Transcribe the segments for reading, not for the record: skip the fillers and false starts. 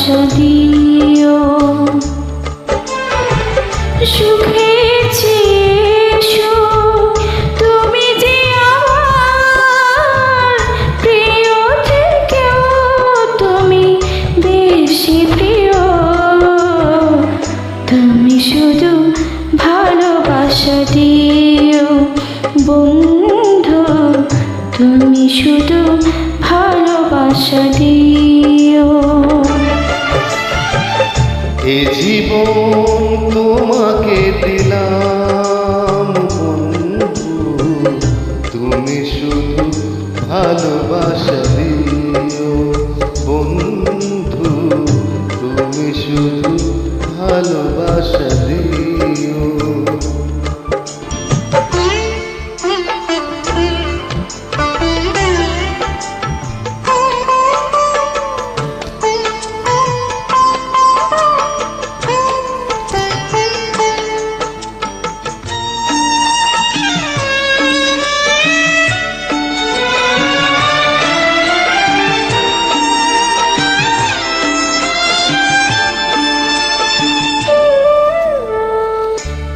ভালোবাসা দিও। সুখের চেয়ে সুখ তুমি যে আমার প্রিয় থেকেও তুমি বেশি প্রিয়। তুমি শুধু ভালোবাসা দিও বন্ধু, তুমি শুধু ভালোবাসা দিও। এ জীবন তোমাকে দিলাম বন্ধু, তুমি শুধু ভালোবাসা দিও বন্ধু, তুমি শুধু ভালোবাসা দিও।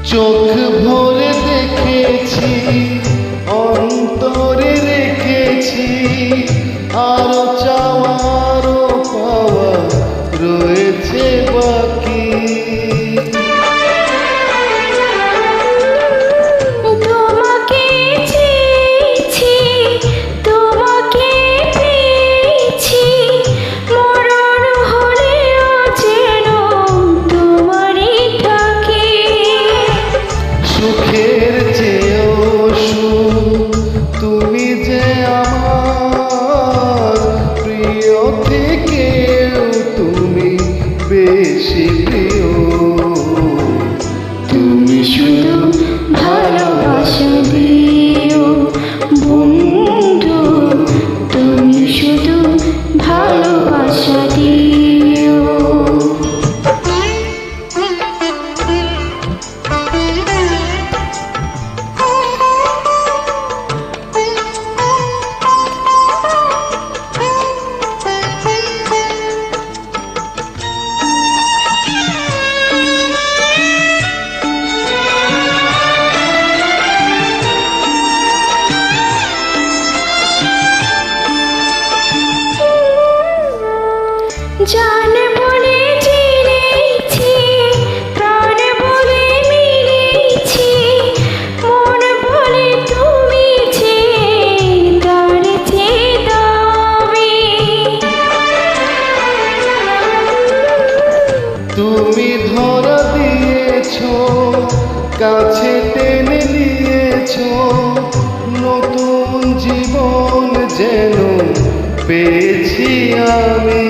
চোখ ভরে দেখেছি, অন্তরে রেখেছি, আরো চাওয়ারও পাওয়া রয়েছে বাকি। তোমাকে চেয়েছি, তোমাকে পেয়েছি, মরণ হলেও যেন তোমারই থাকি। সুখের চেয়েও সুখ তুমি যে আমার প্রিয় থেকেও তুমি বেশি প্রিয়। তুমি শুধু ভালোবাসা দিও বন্ধু, তুমি শুধু ভালোবাসা দিও। জান বলে চিনেছি, প্রাণ বলে মিলেছি, মন বলে তুমি যে তার চেয়ে দামি। তুমি ধরা দিয়েছ, কাছে টেনে নিয়েছ, নতুন জীবন যেন পেয়েছি আমি।